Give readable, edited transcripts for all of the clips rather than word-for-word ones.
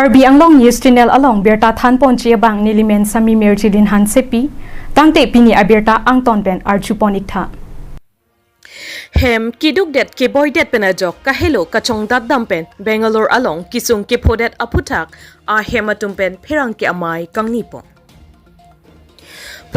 Karbi Anglong News Channel along Berta Than Ponchia Bang Nilimen Sami Merchilin Han Sepi Tangte Pini Aberta Angton Ben Archuponikta Hem kiduk det ke boy det penajok kahelo kachong dat dampen Bangalore along kisung ke podet aphuthak a hematum pen Pherangke amai kangni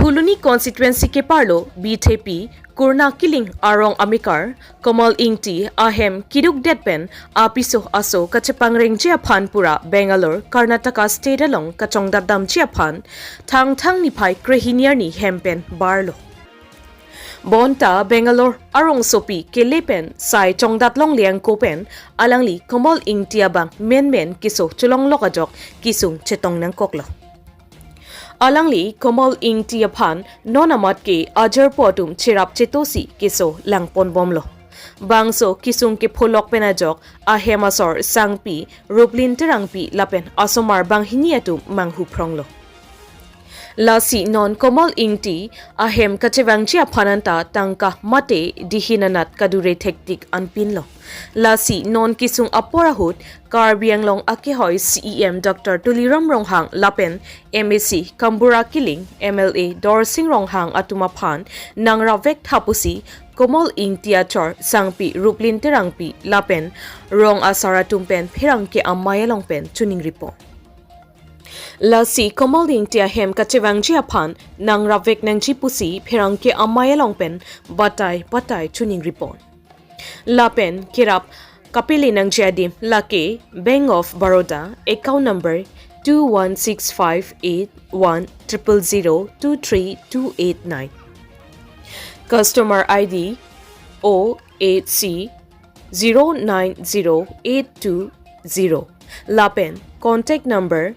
Nilip Constituency ke parlo BTP Kurna Kiling Arong Amikar Komal Ingti Ahem Kiduk Detpen Apiso Aso Kachapangring Jiaphan Pura Bangalore Karnataka State along Kachong Dadam Jiaphan Thang Nipai Krehiniarni Hempen Barlo Bonta Bangalore Arong Sopi Kelepen Sai Chongdat Long Liang Kopen Alangli Komal Ingti Abang Men Kiso Chulong Lokajok Kisung Chetong Nang Koklo Alangli Komal Ing Tiapan Nonamat ke Ajar Potum Chirap Chetosi Kiso Langpon Bomlo Bangso Kisung ke Polok Penajok Ahemasor Sangpi Ruplin Terangpi Lapen Asomar Bang Hiniatum Manghu Pronglo Lasi non Komal Ing Ti Ahem Kachevang Chiapananta Tangka Mate Dihinanat Kadure Tektik Anpinlo Lasi non Kisung Aporahut Karbiang Long Akihoy CEM Dr. Tuliram Ronghang Lapen MAC Kambura Kiling MLA Dorsing Ronghang Atumapan Nang Ravek Tapusi Komal Ing Tiachor Sangpi Ruplin Terangpi Lapen Rong Asara Tumpen Pherangke amai Longpen Tuning Report Lasi Komal Ing Tiahem Kachevang Jiaphan Nang Ravek Nang Chipusi Pherangke amai Longpen Batai Tuning Report Lapen Kirap Kapili Nang Jadim Lake Bank of Baroda Account number 216581000232289 Customer ID O8C 090820 Lapen Contact number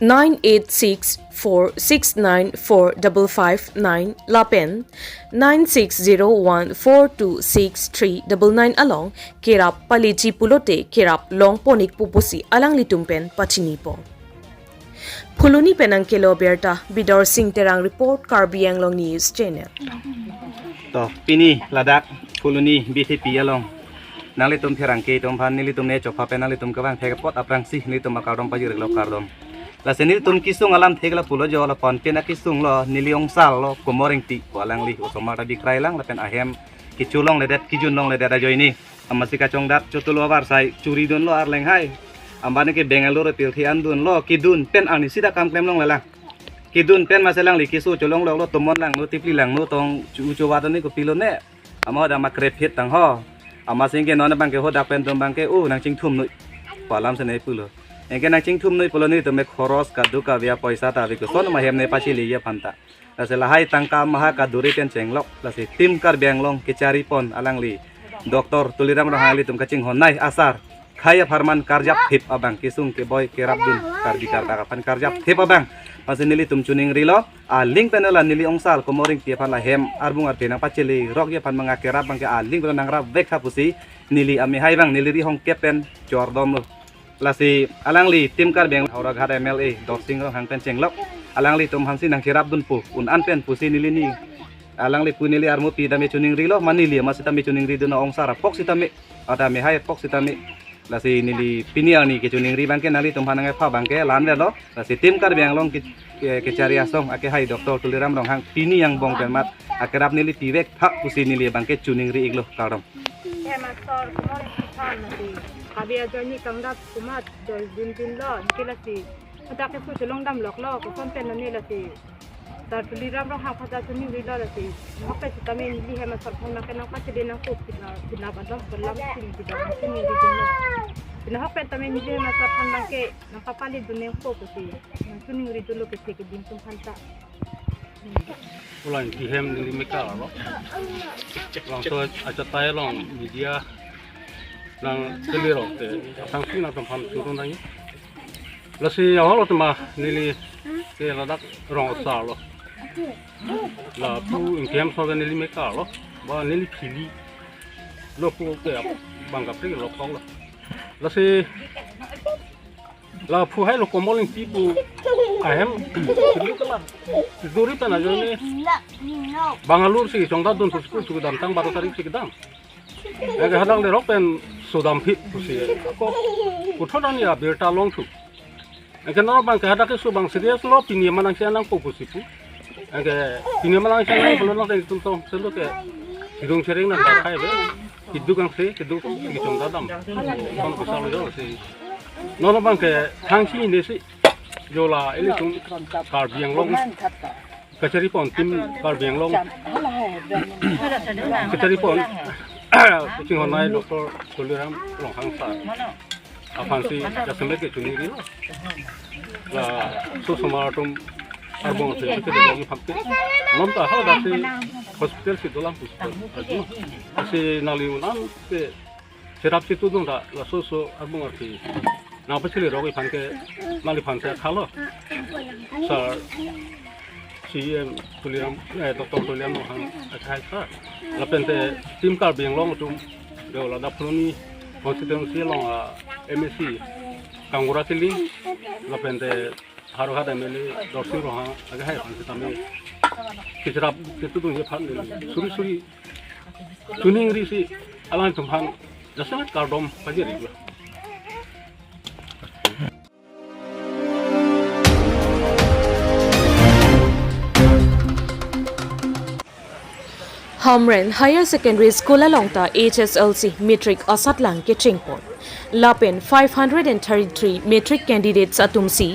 98646945559 Lapen 9601426399 along Kirap Paliji Pulote Kirap Long Ponik Pupusi alang litumpen Pachinipo Puluni Penangkelo Berta Bidor Sing Terang Report Karbi Anglong News Channel To Pini Ladak Puluni BTP along Nalitum Pherangke Tompan Nilitum Necho Papen Nalitum Kawang Pegapot Aprangsi Nilitum Makardom Pajir Lokardom Lasenil tum kisung alam thegla pulo jo la pon pena kisung lo niliong sal lo komoring ti walang li osomara bikrai lang lapen ahem kiculong ledet kijun long ledet ajo ini amasi kacong dat cutulo war sai curi dun lo arleng hai ambane ke Bangalore pilthi andun lo kidun pen ani sida kam klem long lelang kidun pen maselang li kisu culong lo tomon lang lo tipli lang lo tong ucu watan ni ko pilon ne amo da makrepet tang ho amasing ke non bang ke ho da pen tum bang ke nang ching thum nu palam sene pulo Engke nang cing thum noi poloni to me khoros kadu ka via paisa ta bi ko son ma hem ne pachi liya phanta lase lahai tangka maha ka duri ten chenglok lase tim kar benglong ke cari pon alang li doktor tuliram rahali tum kacing honai asar khaya farman karjap thip abang kisung ke boy ke rabdun karbi karta kapan karjap thip abang pasinili tum chuning rilo a link penela nili ongsal komoring tie phala hem arbung ar tenang pachili rok ye phan manga ke rab bang ke a link nang rab vek hapusi nili ami hai bang nili ri hong kepen jordom lo Lasi alangli tim kar beng aura ghat MLA dorsing ro hangpen chenglok alangli tum hansi nang kirap dun pu un anpen pusi nilini alangli punili armu pi dami chuning rilo manili masita mi chuning ri dun ong sara pok sitami ada me hai pok sitami lasi nili piniang ni ke chuning ri bangke nali tum hanang pha bangke lan lo lasi tim kar beng long ke cari asong ake hai doktor tuliram rong hang pini yang bong mat akerap nili tiwek phak pusi nili bangke chuning ri iglo karom Abi ajani kangdat kumat joy din lo kilasi ada ke fu long dam lok lo ko konten ni lasi tar tuliram ro ha phata chuni ri lo lasi hope tamen li hema sar phona ke nang pache den ko pina badam balam sin di dam chuni ri din lo pina hope tamen li hema sar phona ke nang papali dunen ko ko si chuni ri dulo ke ke din tum phanta ulang dihem di meka lo long so aja tay long media lang keliro ke tangsi na tampam turun lagi lasi awal tu mah nili ke ladak rong salo la pu ingkem so nili meka lo ba nili pili lo pu ke bangga pri lo kong lo lasi la pu hai lo komoling tipu ahem tipu kelar duri tanah jone Bangalore sih congda dun terus dam tang baru tarik sih gedang Aga hadang le ropen sodam phit pusi ko puthon ya berta long thu angke no bang ka hada ke so bang serious lo pini manang sian nang pusi pu angke pini manang sian nang belum nang tung tong selo ke hidung sering nang kai be hidu kang se hidu ki chong da dam kon ko sa lo jo se no bang ke thang si ne si jola ele tung kar biang long kachari pon tim kar biang long kachari pon kucing honai doktor Tuliram long hangsa afansi jasme ke chuni ri la so somatum arbong se ke de phakte non ta ha da se hospital se dolam pusto aju se nali unan se serap se tu dong da la so arbong arti na pachile rogi phanke nali phanse khalo sa CM Tuliram Dr. Tuliram Mohan akai sa lapente tim kar biang long tum de la da Pherangke constituency long MSC kangura tiling lapente haru hada mele dorsi roha agai han tame kisrap ketu dung ye phan suri tuning ri si alang tum han jasangat kardom pajeri Hamren Higher Secondary School alongta HSLC Metric Asatlang Kitchingpon. Lapen 533 metric candidates atumsi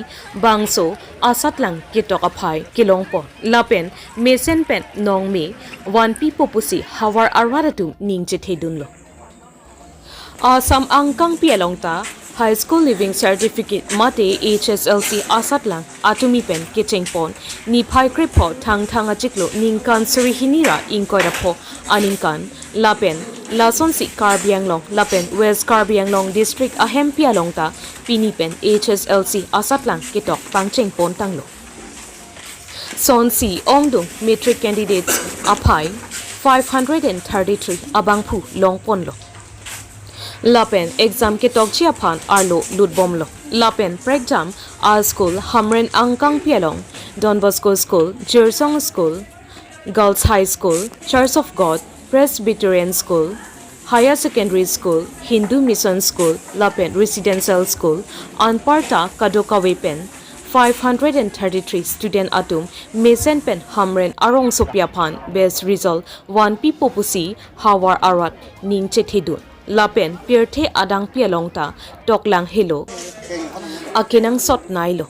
bangso Asatlang Kitok Aphai Kilongpon. Lapen Mesen Pen Nongme 1 people pusi Hawar Arwadatum Ningchethedunlo. Asam Angkang Pialongta High School Living Certificate Mate HSLC Asatlang Atumi Pen Kitchingpon ni Pai Kripo Tang Achiklo Ningkan Surihinira Inkoirapo Aningkan Lapen Lasonsi Karbianglong Lapen West Karbianglong District Ahem Pialongta Pinipen HSLC Asatlang Kitok Pangchengpon Tanglo Sonsi Ongdung Metric Candidates Aphai 533 Abangpu Longponlo Lapen exam kitok chiaphan arlo lutbomlo Lapen prexam a school Hamren Angkang Pialong Don Bosco School Jersong School Girls High School Church of God Presbyterian School Higher Secondary School Hindu Mission School Lapen Residential School Anparta Kadokawe Pen 533 student atum Mesen Pen Hamren Arong Sopiaphan best result 1 people pusi Hawar Arat Ningchethedun Lapen Pirthe Adang Pialongta Toklang Hilo Akinang Sot Nailo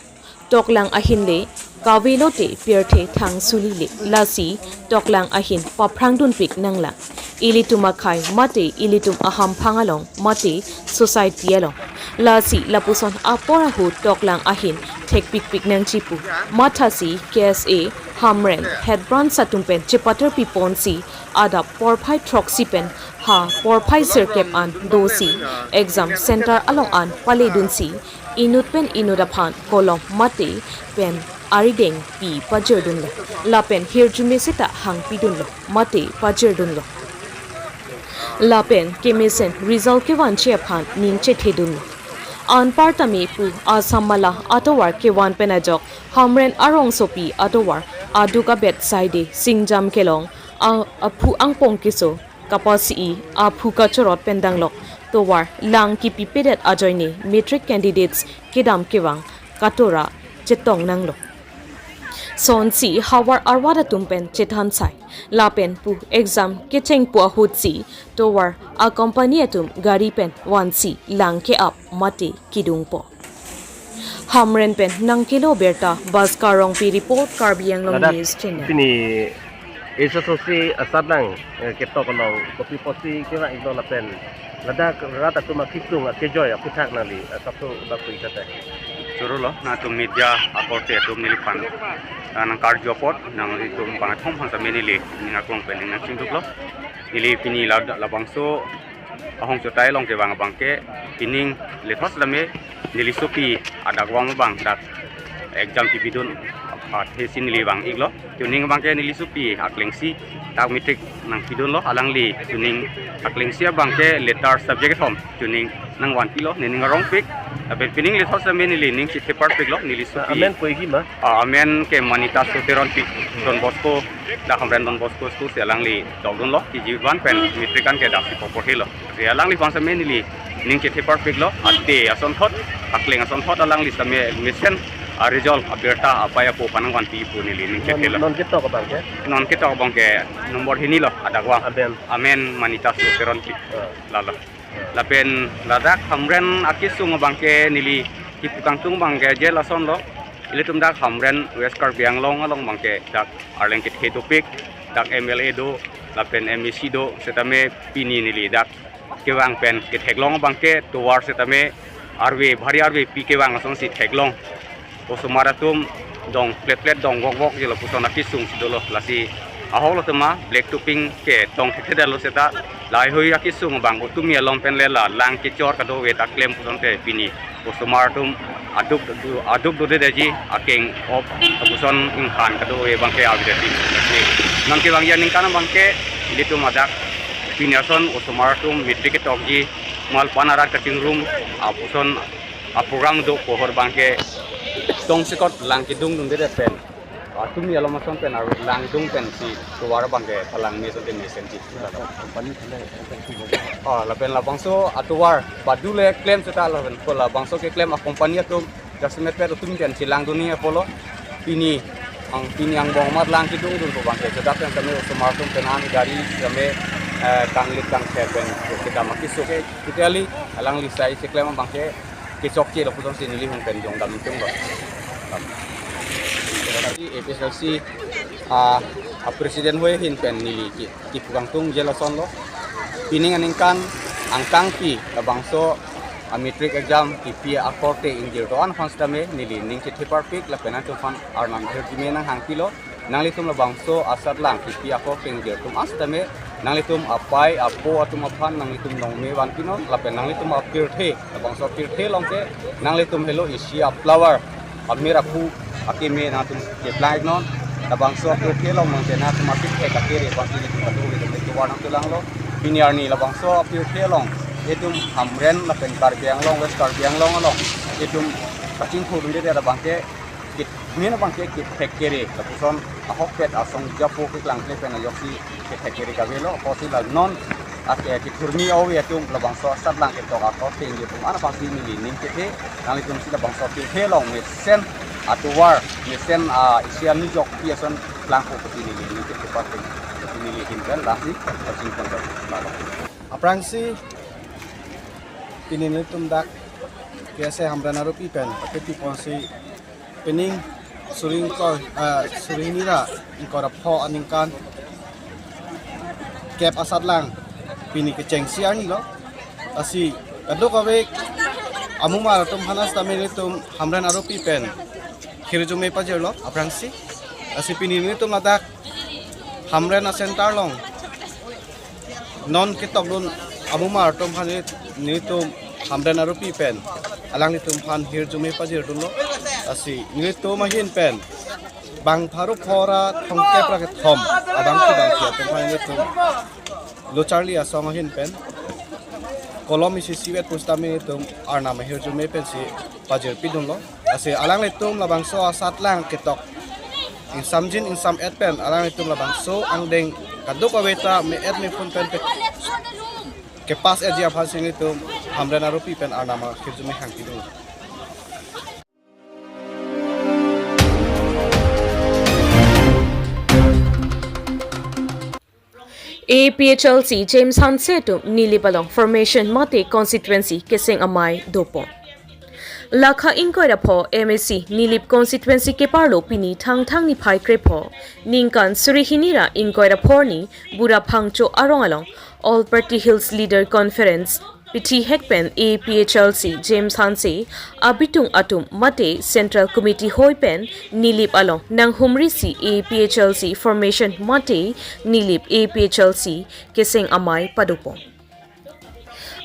Toklang Ahinle Kawilote Pirthe Thang Sulile Lasi Toklang Ahin Paprangdun Pik Nangla Ilitum Akai Mate Ilitum Aham Pangalong Mate Society Yelong Lasi Lapuson Apora Hu Toklang Ahin Tek Pik Nang Chipu Matasi KSA Hamren Headbrand Satumpen Chipater Piponsi Ada Porpai Troxipen Ha Porpai Circep An Dosi Exam Center Along An Paledunsi Inutpen Inudaphan Kolom Mate Pen Arideng Pi Pajerdunlo Lapen Hirjumesita Hang Pidunlo Mate Pajerdunlo Lapen Kemesen Result Kewan Chiaphan Ningchethedunlo Anpartami Pu Asamala Atowar Kewan Penajok Hamren Arong Sopi Atowar Aduka Bet Side Singjam Kelong Aphu Angpong Kiso Kapasi Aphu Kachorot Pendanglok Towar Lang Kipi Pedet Ajoyni Metric Candidates Kedam Kewang Katora Chetong Nanglo Sonsi Hawar Arwada Tumpen Chethansai Lapen Pu Exam Kitcheng Pu Ahutsi Towar Accompagnatum Gari Pen 1C Lang Ke Up Mate Kidungpo Hamren Pen Nang Kilo Berta Baskarong Pi Report Karbiang Long News Channel SSLC Asatlang Ketok Long Kopi Posi Kira Igno Lapen Lada Rata Tuma Kisung Kejoy Aphuthak Nali Kapsu Bakui Kate Surulo na tum media aporte tum nilipan nang karjopot nang tum pangathom han samenili ninga kong pen nang singduklo nili pini labangso ahong chotai long ke bang bangke pining lethos lame nili sopi adagwang bang dak exam tipidun thesin li bang iglo tuning bangke nili sopi aklengsi tak metric nang pidun lo alang li tuning aklengsia bangke letter subject form tuning nang 1 kilo nening rong pik Tapi pining li thos amen li ning si thepar pek lo nili su amen koi gi ma amen ke manita suteron pi Don Bosco da kamren Don Bosco school se lang li dogdon lo ki jiwan pen mitrikan ke da si popor hilo se lang li fans amen li ning ke thepar pek lo ate ason thot akling ason thot alang li same mission result aberta apaya po panangwan pi pu nili ning ke hilo non ketok bang ke non kita bang ke nomor hini lo ada gua amen manita suteron pi lalo lapen ladak hamren akisung bangke nili kiputang tung bangke je lason lo ilitum dak hamren west karbiang long along bangke dak arleng kit hedopik dak MLA do lapen MEC do setame pini nili dak kewang pen kit heglong bangke tuwar setame arwe bhari arwe pi kewang lason si heglong osumaratum dong plet dong wok je lo puson akisung sidolo lasi ahol tama black tuping ke tong theda lo seta lai hoi akisung bang utumi alom pen lela lang ki chor ka do we ta claim puson te pini osumar tum aduk do de ji akeng op puson ing khan ka do we bang ke abi de nang ke bang ya ning kana bang ke litu madak pinason osumar tum mitri ke tok ji mal panara cutting room puson program do pohor bang ke tong sikot lang ki dung de pen tumi alom ason pen ar lang dung pen si tuwar bangke talang ni so temi senti la pen la bangso atuwar badule claim seta la pen ko la bangso ke claim a company atum jasmet per tum pen si lang dunia polo pini ang bong mat lang ki dung ko bangke seta pen kami usmar tum penan gari kami tanglit kang pen kita makiso ke kitali alang lisai si claim bangke kisok ki lo puton sinili hong pen jong dam tum ba APHLC presiden hoi hin pen nili ki pugang tung jelason lo pining aningkan angkang pi bangso matric exam ki pi akorte injir doan fans dame nili ning ki thepar pik la penan to fan arnam herjime nang hang kilo nangli tum la bangso asat lang ki pi akorte injir tum as dame nangli tum apai apo atum aphan nangli tum nongme wan kino la pen nangli tum apir the bangso apir the longke nangli tum hello asia flower amira pu akime na tum ke flag non ta bangso ke kelong mang tena tum apik ke kakere bangsi ni tum kadu ni tum warna tulang lo piniar ni la bangso apik kelong etum hamren la pen karbiang long west karbiang long along etum kacing khu dun de da bangke kit mena bangke kit kakere ta puson ahok pet asong japo ke lang le pen yoksi ke kakere ka velo possible non ake kit kurni awi etum la bangso sat lang ke tok akot ting de tum ana bangsi ni ning ke the nang tum sila bangso ke kelong me sen atuwar mesen isian ni jok piason langko petini ni ke parti petini ni himkan lasi pacing kon aprangsi pinin tum dak kiase hamra naru pipen peti ponsi pening surinira ingkora pho aningkan kep asat lang pini ke cengsiar ni lo asi kadok awek amuma tum hanas tamene tum hamra naru pipen Hirjume pajerlo aprangsi asipini ni tum ladak hamren a center long non kitok dun amumar tum han ni tum hamren aru pi pen alang ni tum han hirjume pajer dun lo asi ni tum mahin pen bang pharu phora thongke pra ke thom abang ki bang ki tum han ni tum lo charlie a song mahin pen kolom isi siwet pustame tum arna ma hirjume pen si pajer pi dun lo asi alang letum labang so asat lang ketok in samjin in sam et pen alang letum labang so ang deng kaduk aweta me et me fun pen ke pas eji afal sing letum hamren arupi pen arnama khirjume hang kidung APHLC James Hansetu Nilip Formation Mate Constituency Keseng Amai Dopon Lakha inkoira pho MSC Nilip Constituency ke parlo pini thang ni phai kre pho ningkan surihinira inkoira phorni bura phangcho arong along All Party Hills Leader Conference Pithi Hekpen APHLC James Hanse abitung atum mate Central Committee hoipen Nilip along nang humrisi APHLC Formation mate Nilip APHLC Keseng Amai Padupo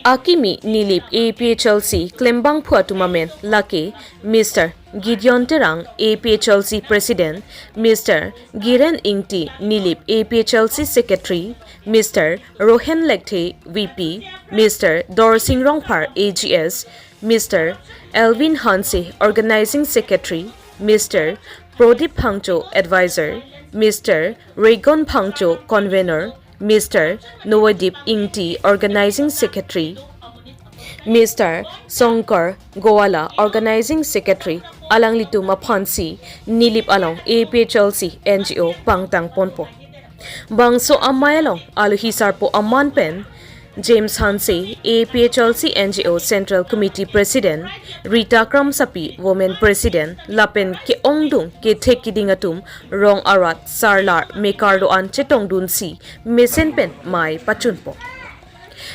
Akimi Nilip APHLC Klembang Phuatumamen Lake Mr. Gideon Terang APHLC President Mr. Giren Ingti Nilip APHLC Secretary Mr. Rohen Lekte VP Mr. Dorsing Rongpar AGS Mr. Elvin Hanse, Organizing Secretary, Mr. Prodip Phangcho, Advisor, Mr. Regon Phangcho, Convener, Mr. Noadip Ingti, Organizing Secretary, Mr. Songkar Goala, Organizing Secretary, Alang Litu Maphansi, Nilip Along APHLC NGO, Pangtang Ponpo. Bangso amai along Aluhisar po Aman Pen, James Hanse, APHLC NGO Central Committee President, Rita Kramsapi, Women President, Lapen ke Ongdung ke Tekidingatum, Rong Arat, Sarlar, Mekardo An Chetongdun Si, Mesenpen Mai Pachunpo.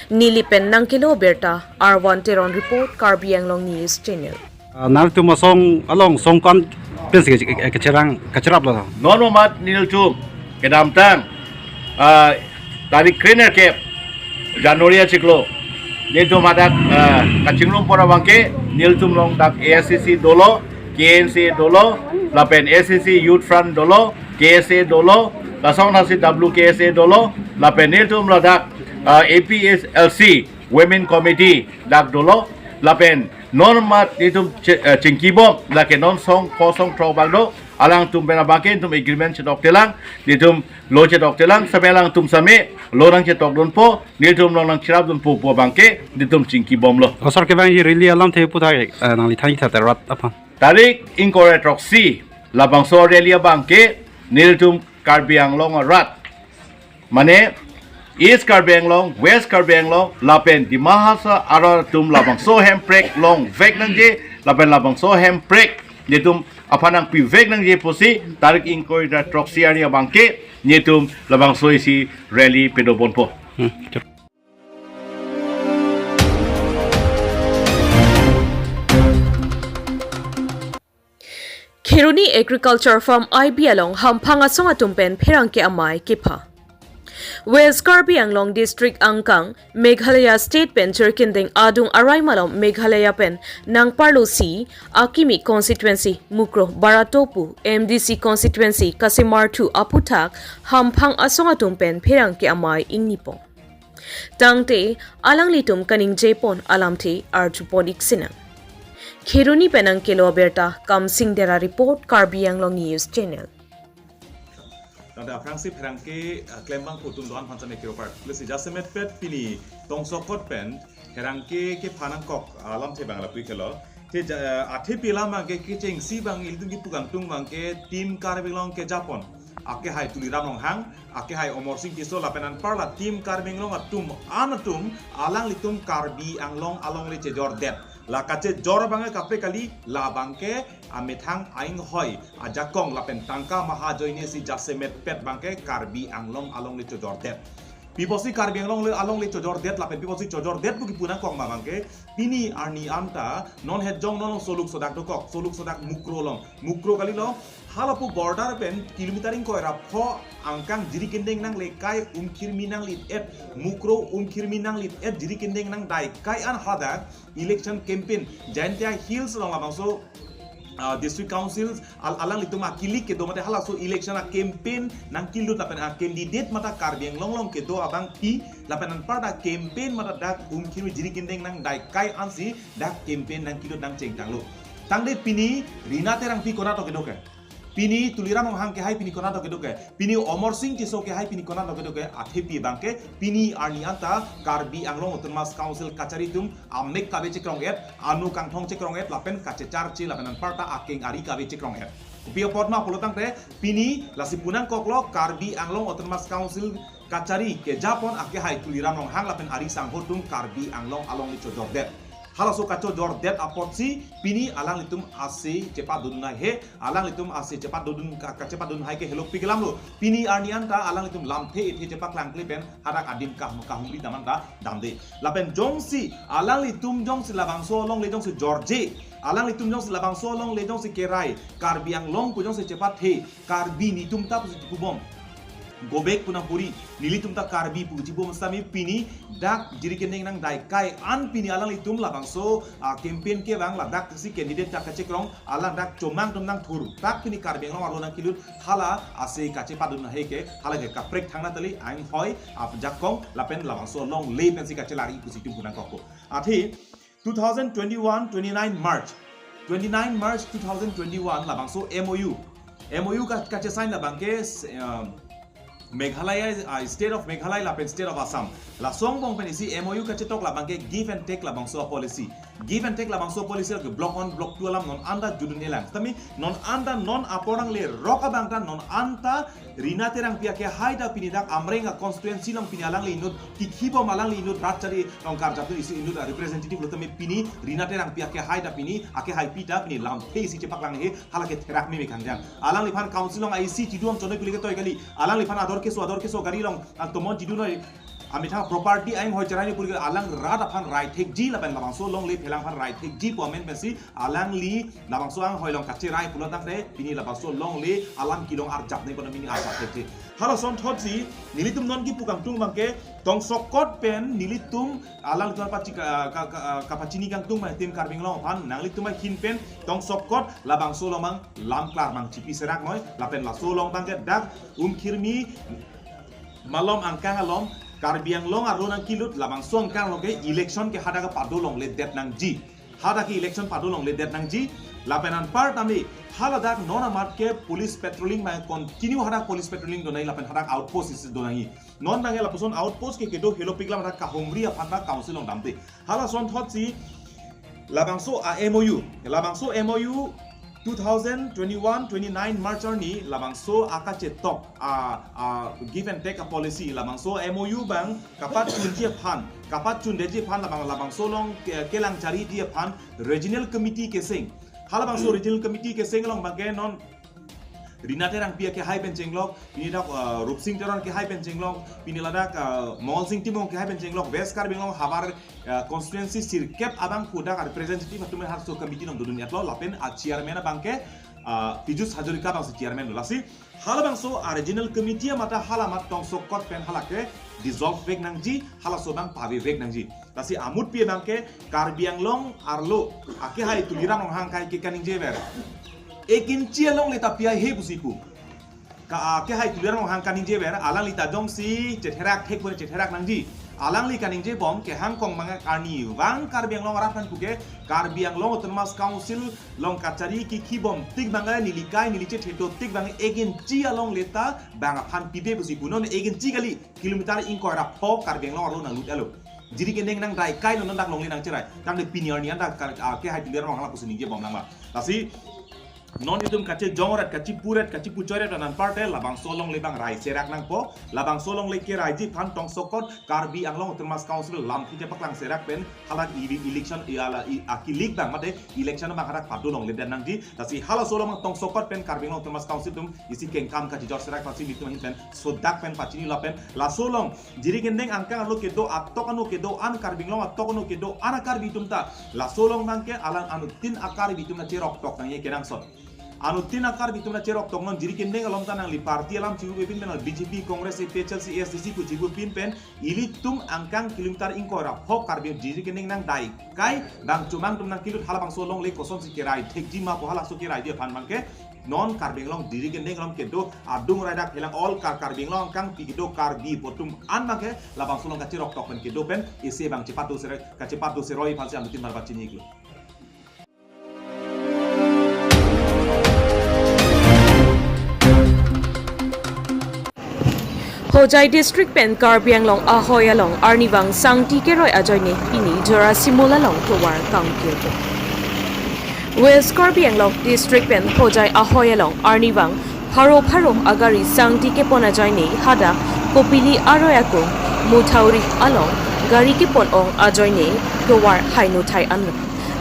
Nilipen ng Kilo Berta, R1 Teron Report, Karbi Anglong News Channel. Nalito mo song along song kan pensi kacirap lah. Nonomat niltum kedamtang dari cleaner cap Januari ciklo niltum adak kacingrum pora bangke niltum long dak ASCC dolo KNC dolo lapen ASCC Youth Front dolo KSA dolo lasong nasi WKSA dolo lapen niltum ladak APHLC Women Committee dak dolo lapen non mat nitum cingkibo lake non song kosong trobagdo alang tum benabake tum agreement cetok telang nitum lo cetok telang sabelang tum same lorang cetok don po nitum long cirap don po bangke nitum cingkibom lo Kosor ke bang really alam te putai nang litani taterat apa. tarik incorrect roxy labang so relia bangke nitum karbiang long rat mane East Karbi Anglong, West Karbi Anglong, lapen di mahasa arar tum labang so hemprek long vek nang je, lapen labang so hemprek nitum apanang pi vek nang je posi tarik inkoy da troxiania bangke nitum labang so isi rally pedobon po. Kiruni Agriculture Farm IB along Hampang Asong Atumpen Pherangke amai kipa. West Karbi Anglong District Angkang, Meghalaiya State Pen Jerkinding Adung Arai Malom Meghalaiya Pen Nang Parlo C, Akimi Constituency Mukro Baratopu, MDC Constituency Kasimartu Aphuthak, Hampang Asongatum Pen Pherangke amai Ingnipong. Tangte Alang Litum Kaning Japon Alamte Arjupon Iksinang. Khiruni Penang Kilo Berta Kamsing Dera Report Karbi Anglong News Channel. Nada Pherangke Pherangke klembang putum doan pancane kiropar. Lesi jasemet pet pini tongsokot pen Pherangke ke phanangkok alam the bangla pui khelo. Te athe pila mangke kiceng si bang iltung ki pugang tung mangke tim karbelong ke Japon. Ake hai tuliram long hang, ake hai omor sing kiso lapenan parla tim karbelong atum anatum alang litum karbi anglong along le chejor det. La kace jor bange kapre kali la bangke amethang aing hoy ajakong lapen tangka mahajoine si jasemet pet bangke karbi anglong along le chojor det piposi karbi anglong le along le chojor det lapen piposi chojor det buki punang kong bangke pini arni anta non het jong non soluk sodak dokok soluk sodak mukro kali lo halapu border pen kilometering ko era pho angkang jiri kendeng nang lekai umkirmi nang lit et mukro umkirmi nang lit et jiri kendeng nang dai kai an hada election campaign jantia hills long abangso district councils alang litum akili ke do mate hala so election a campaign nang kilut lapen a candidate mata karbiang long ke do abang pi lapen an parda campaign mata dak umkirmi jiri kendeng nang dai kai ansi dak campaign nang kilut nang cengtang lo tangde pini rina terang pi kona to ke doke pini tuliram hang ke hai pini kona to kedoke pini omor sing kiso ke hai pini kona to kedoke athepi bangke pini arni anta karbi anglong autonomous council kacharitum amek kabe chikrong et anu kangthong chikrong et lapen kache charchi lapenan parta aking ari kabe chikrong et upio potma polotang te pini lasipunang koklo karbi anglong autonomous council kachari ke Japon ake hai tuliram hang lapen ari sanghotum karbi anglong along licho jordet halaso kaco jordet apotsi pini alang litum ase cepat dudun he alang litum ase cepat dudun cepat dudun hai ke helok pigelam lo pini arnianta alang litum lamthe ethe cepat langkli pen harak adim kahumri damanta damde lapen jongsi alang litum jongsi labangso long le jongsi George alang litum jongsi labangso long le jongsi kerai karbiang long ku jongsi cepat he karbi nitum tap kubom gobek punang puri nilitum ta karbi pujibo mustami pini dak jiri kendeng nang dai kai an pini alang litum labangso campaign ke bang ladak si candidate tak kacekrong alang dak comang tum nang thur tak pini karbi nang arlo nang kilut hala ase kace padun heke hala ke kaprek thangna tali aing hoy ap jakong lapen labangso long le pensi kace lari pusitum punang kokko athi 2021 29 March 2021 labang so MOU ka sign labang ke Meghalaya state of Meghalaya lapen state of Assam la song bong pen isi MOU ka tok labang ke give and take labang so policy ke block 1 block 2 lam non anda judun elang tami non anda non aporang le roka bangta non anta rina terang pia ke haida pinidak amrenga constituency lang pinalang le inut kikhibo malang le inut ratchari nong karjatu isi inut representative lo tami pini rina terang pia ke haida pini ake hai pita pini lam pe isi cepak lang he halake terak me kangjang alang liphan council long IC tiduam chonoi kulike toy gali alang liphan ador keso gari long tomon tidunoi ami thang property aim hoi charani puri alang rat aphan right thek ji laban labang so long le phelang phan right thek ji pomen pensi alang li labang so ang hoi long kachi rai pulo tak re pini labang so long le alam kilong ar jap nei kono mini ar jap thek hala son thotsi nilitum non ki pukang tung bangke tong sokot pen nilitum alang tuan pachi kapachini kang tung mai tim karbing long phan nangli tumai kin pen tong sokot labang so lomang lam klar mang chipi serak noi lapen la so long bangke dak khirmi malom angkang alom Karbiang long arunang kilut labang song kang long ke election ke hada ka padolong le det nang ji hada ki election padolong le det nang ji lapenan part ami haladak non amat ke police patrolling ma continue hada police patrolling donai lapen hada outpost is donai non bange lapuson outpost ke kedo hello piklam hada ka homri apanda council long damte hala son thotsi labang so MOU 2021-29 March ni labang so akache tok give and take a policy labang so MOU bang kapat chun deje phan labang so long kelang cari dia phan regional committee ke sing halabang so regional committee ke sing long bang non Rina terang pia ke hai pencenglok ini dak rupsing teron ke hai pencenglok ini ladak mall sing timong ke hai pencenglok west kar bengong habar constituency sirkep abang pudak representative atume har so committee nong dunia tlo lapen chairman bangke Pijus Hajurika bang chairman lasi halabang so regional committee mata halamat tong sokot pen halake dissolve vek nangji hala so bang pavi vek nangji lasi amut pia bangke karbiang long arlo ake hai tulirang long hang kai ke kaning jever ekin cialong leta pia he busiku ka ke hai tulirang hang kaning je ber alang lita dong si chetherak thek bone chetherak nangji alang li kaning je bom ke hang kong manga karni wang karbiang long arafan puke karbiang long autonomous council long kachari ki khibom tik banga nilikai niliche theto tik banga ekin cialong leta banga phan pide busiku non ekin cigali kilometer in ko ra phok karbiang long aro nang lut alo jiri kendeng nang dai kai non dak long li nang cerai tang de pinier ni anda ke hai tulirang hang la kusini je bom nang ma lasi non itum kace jongorat kaci puret kaci pucoret dan parte labang solong lebang rai serak nang po labang solong leke rai ji phan tong sokot karbi anglong termas council lam ki jepak lang serak pen halak election iala akilik bang mate election bang harak padulong le dan nang ji tasi hala solong tong sokot pen karbi anglong termas council tum isi kengkam kaci jor serak pasi mitum pen sodak pen pacini lapen la solong jiri kendeng angkang alo kedo atok anu kedo an karbi anglong atok anu kedo an karbi tum ta la solong bangke alang anu tin akar bitum na cerok tok nang ye kenang sot anu tin akar bitum na cerok tong non jiri kendeng alom tanang li parti alam cibu pin men BJP Congress APHLC ASDC ku cibu pin pen ili tum angkang kilometer ingkora hok karbi jiri kendeng nang dai kai bang cumang tum nang kilut halabang solong le koson sikirai thekji ma po hala sokirai dia phan mangke non karbing long diri kendeng long kedo adung radak helang all karbing long kang pikido karbi potum an mangke labang solong ka cerok tok pen kedo pen ise bang cepat do seroi falsi anu tin marbat cini iklo Hojai district pen karbiang long ahoy along arnibang sangti keroi ajoy ne pini jora simula long towar kangkyo West karbiang long district pen hojai ahoy along arnibang pharo agari sangti ke pon ajoy ne hada kopili aroyako muthauri along gari ke pon ong ajoy ne towar hainu thai anlo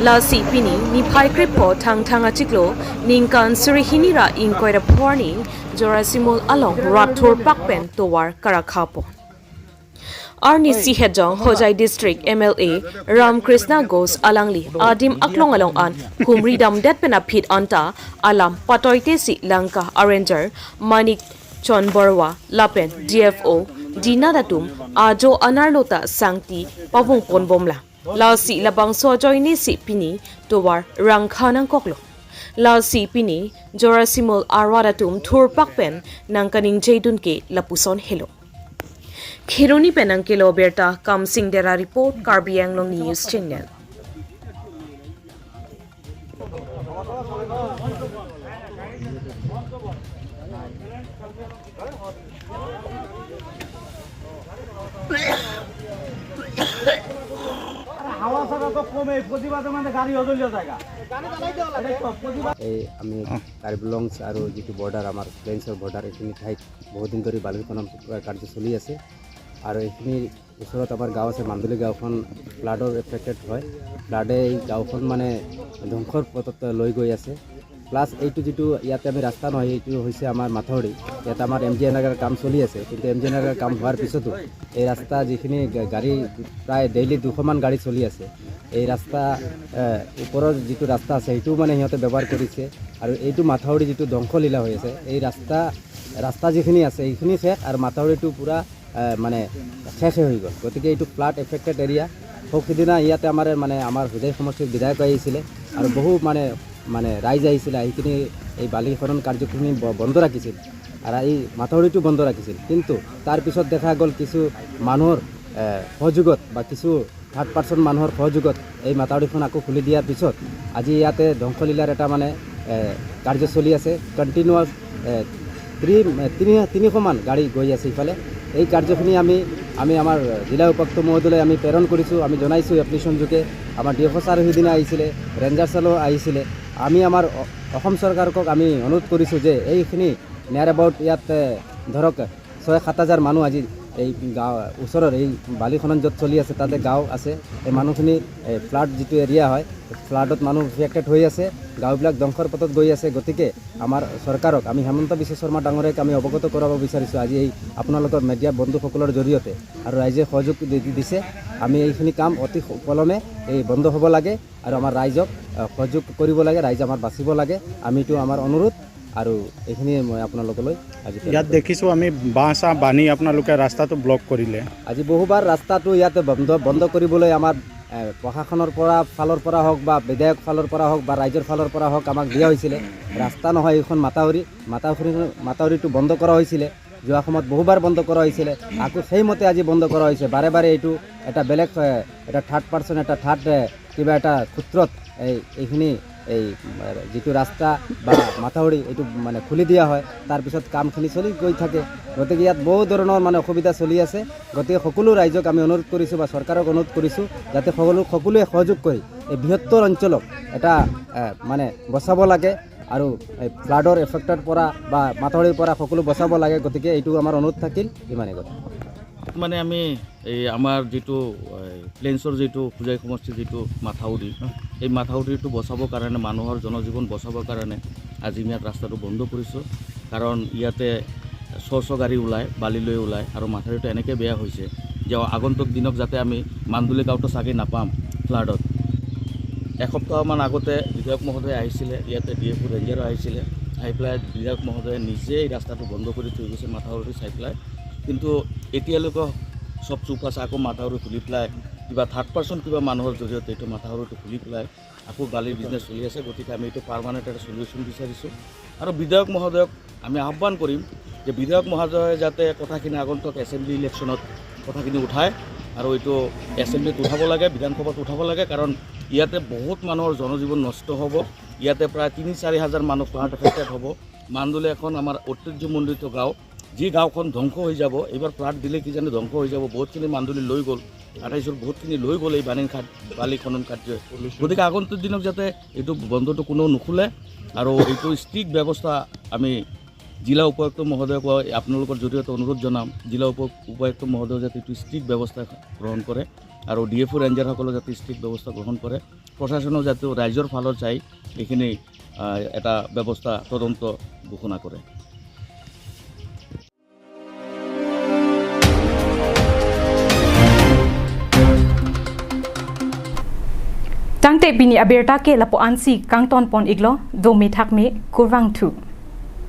la si pini ni phai kripo thang achiklo ningkan surihinira inkoira porni Jorasimul along Rathor Pakpen towar Karakhapo. Arni Sihejong Hojai District MLA Ram Krishna Ghosh Alangli Adim Aklong along an Kumri Dam Detpena Pit Anta Alam Patoite Si Lanka Arranger Manik Chon Borwa Lapen DFO Dina Datum Ajo Anarlota Sangti Pavung Ponbomla Lao Si Labang Sojoy Ni Si Pini towar Rangkhanang Koklo Lao si pini Jorasimul arwadatum thur pakpen nang kaning jaydun ke lapuson helo Khironi penang kilo berta kam sing dera report Karbi Anglong News Channel এই আমি কাৰ্বিলংছ আৰু যিটো border আমাৰ প্লেইনছৰ border এইখিনি ঠাইত বহুদিন ধৰি বালি খনন কাৰ্য চলি আছে আৰু এইখিনিৰ ওচৰত আমাৰ গাঁও আছে মান্দুলি গাঁওখন ফ্লাডৰ এফেক্টেড হয় ফ্লাডে এই গাঁওখন মানে ধ্বংসৰ পথত লৈ গৈ আছে প্লাছ এইটো যিটো ইয়াতে আমি ৰাস্তা নহয় এইটো হৈছে আমাৰ মাথাউৰি ইয়াত আমাৰ MGNR কাম চলি আছে কিন্তু MGNR কাম হোৱাৰ পিছতো এই ৰাস্তা যিখিনি গাড়ী প্ৰায় ডেইলি 200মান গাড়ী চলি আছে এই ৰাস্তা ওপৰৰ যিটো ৰাস্তা আছে সেইটোও মানে সিহঁতে ব্যৱহাৰ কৰিছে আৰু এইটো মাথাউৰি যিটো ধ্বংসলীলা হৈ আছে এই ৰাস্তা যিখিনি আছে এইখিনি শেষ আৰু মাথাউৰিটো পূৰা মানে শেষ হৈ গ'ল গতিকে এইটো ফ্লাড এফেক্টেড এৰিয়া সিদিনা ইয়াতে আমাৰ হোজাই সমষ্টিৰ বিধায়ক আহিছিলে আৰু বহু মানে ৰাইজ আহিছিলে এইখিনি এই বালি খনন কাৰ্যখিনি বন্ধ ৰাখিছিল আৰু এই মাথাউৰিটো বন্ধ ৰাখিছিল কিন্তু তাৰপিছত দেখা গ'ল কিছু মানুহৰ সহযোগত বা কিছু থাৰ্ড পাৰ্চন মানুহৰ সহযোগত এই মাথাউৰিখন আকৌ খুলি দিয়াৰ পিছত আজি ইয়াতে ধ্বংসলীলাৰ এটা মানে কাৰ্য চলি আছে কণ্টিনিউৱাছ 300মান গাড়ী গৈ আছে ইফালে এই কাৰ্যখিনি আমি আমাৰ জিলা উপায়ুক্ত মহোদয়লৈ আমি প্ৰেৰণ কৰিছোঁ আমি জনাইছোঁ এপ্লিকেশ্যন যোগে আমাৰ DFO ছাৰো সিদিনা আহিছিলে ৰেঞ্জাৰ ছাৰো আহিছিলে আমি আমাৰ অসম চৰকাৰক আমি অনুৰোধ কৰিছোঁ যে এইখিনি নিয়াৰ এবাউট ইয়াত ধৰক 6-7 হাজাৰ মানুহ আজি এই গাঁও ওচৰৰ এই বালি খনন য'ত চলি আছে তাতে গাঁও আছে এই মানুহখিনি ফ্লাড যিটো এৰিয়া হয় ফ্লাডত মানুহ এফেক্টেড হৈ আছে গাঁওবিলাক ধ্বংসৰ পথত গৈ আছে গতিকে আমাৰ চৰকাৰক আমি হেমন্ত বিশ্ব শৰ্মা ডাঙৰীয়াক আমি অৱগত কৰাব বিচাৰিছোঁ আজি এই আপোনালোকৰ মিডিয়া বন্ধুসকলৰ জৰিয়তে আৰু ৰাইজে সহযোগ দিছে আমি এইখিনি কাম অতি পলমে এই বন্ধ হ'ব লাগে আৰু আমাৰ ৰাইজক সহযোগ কৰিব লাগে ৰাইজ আমাৰ বাচিব লাগে আমিতো আমাৰ অনুৰোধ আৰু এইখিনি মই আপোনালোকলৈ আজি ইয়াত দেখিছোঁ আমি বাঁহ বান্ধি আপোনালোকে ৰাস্তাটো ব্লক কৰিলে আজি বহুবাৰ ৰাস্তাটো ইয়াতে বন্ধ কৰিবলৈ আমাৰ প্ৰশাসনৰ ফালৰ পৰা হওক বা বিধায়ক ফালৰ পৰা হওক বা ৰাইজৰ ফালৰ পৰা হওক আমাক দিয়া হৈছিলে ৰাস্তা নহয় এইখন মাথাউৰিটো বন্ধ কৰা হৈছিলে যোৱা সময়ত বহুবাৰ বন্ধ কৰা হৈছিলে আকৌ সেইমতে আজি বন্ধ কৰা হৈছে বাৰে বাৰে এইটো এটা বেলেগ এটা থাৰ্ড পাৰ্চন এটা থাৰ্ড কিবা এটা সূত্ৰত এইখিনি এই যিটো ৰাস্তা বা মাথাউৰি এইটো মানে খুলি দিয়া হয় তাৰপিছত কামখিনি চলি গৈ থাকে গতিকে ইয়াত বহু ধৰণৰ মানে অসুবিধা চলি আছে গতিকে সকলো ৰাইজক আমি অনুৰোধ কৰিছোঁ বা চৰকাৰক অনুৰোধ কৰিছোঁ যাতে সকলোৱে সহযোগ কৰি এই বৃহত্তৰ অঞ্চলক এটা মানে বচাব লাগে আৰু এই ফ্লাডৰ এফেক্টৰ পৰা বা মাথাউৰিৰ পৰা সকলো বচাব লাগে গতিকে এইটো আমাৰ অনুৰোধ থাকিল ইমানেই কথা মানে আমি এই আমাৰ যিটো প্লেইনছৰ যিটো হোজাই সমষ্টিৰ যিটো মাথাউৰি এই মাথাউৰিটো বচাবৰ কাৰণে মানুহৰ জনজীৱন বচাবৰ কাৰণে আজি আমি ইয়াত ৰাস্তাটো বন্ধ কৰিছোঁ কাৰণ ইয়াতে শ গাড়ী ওলায় বালি লৈ ওলায় আৰু মাথাউৰিটো এনেকৈ বেয়া হৈছে যে আগন্তুক দিনক যাতে আমি মান্দুলি গাঁৱটো চাগে নাপাম ফ্লাডত এসপ্তাহমান আগতে বিধায়ক মহোদয় আহিছিলে ইয়াতে DFO ৰেঞ্জাৰো আহিছিলে আহি পেলাই বিধায়ক মহোদয়ে নিজেই ৰাস্তাটো বন্ধ কৰি থৈ গৈছে মাথাউৰি চাই পেলাই কিন্তু এতিয়ালৈকে সব চুপ আছে আকৌ মাথাউৰি খুলি পেলাই কিবা থাৰ্ড পাৰ্চন কিবা মানুহৰ জৰিয়তে এইটো মাথাউৰিটো খুলি পেলাই আকৌ বালিৰ বিজনেছ চলি আছে গতিকে আমি এইটো পাৰ্মানেণ্ট এটা সলিউশ্যন বিচাৰিছোঁ আৰু বিধায়ক মহোদয়ক আমি আহ্বান কৰিম যে বিধায়ক মহোদয়ে যাতে কথাখিনি আগন্তুক এছেম্বলি ইলেকশ্যনত কথাখিনি উঠায় আৰু এইটো এছেম্বলিত উঠাব লাগে বিধানসভাত উঠাব লাগে কাৰণ ইয়াতে বহুত মানুহৰ জনজীৱন নষ্ট হ'ব ইয়াতে প্ৰায় 3-4 হাজাৰ মানুহ ফ্লাড এফেক্টেড হ'ব মান্দুলি এখন আমাৰ ঐতিহ্যমণ্ডিত গাঁও যি গাঁওখন ধ্বংস হৈ যাব এইবাৰ ফ্লাড দিলে কিজানি ধ্বংস হৈ যাব বহুতখিনি মান্দুলি লৈ গ'ল 28ৰ বহুতখিনি লৈ গ'ল এই বালি খনন কাৰ্যই গতিকে আগন্তুক দিনক যাতে এইটো বন্ধটো কোনেও নুখোলে আৰু এইটো ষ্ট্ৰিক্ট ব্যৱস্থা আমি জিলা উপায়ুক্ত মহোদয়ক আপোনালোকৰ জৰিয়তে অনুৰোধ জনাম জিলা উপায়ুক্ত মহোদয় যাতে এইটো ষ্ট্ৰিক্ট ব্যৱস্থা গ্ৰহণ কৰে আৰু DFO ৰেঞ্জাৰসকলে যাতে ষ্ট্ৰিক্ট ব্যৱস্থা গ্ৰহণ কৰে প্ৰশাসনেও যাতে ৰাইজৰ ফালৰ চাই এইখিনি এটা ব্যৱস্থা তদন্ত ঘোষণা কৰে Tangte bini aberta ke lapo ansi kangton pon iglo do me thak me kurwang thu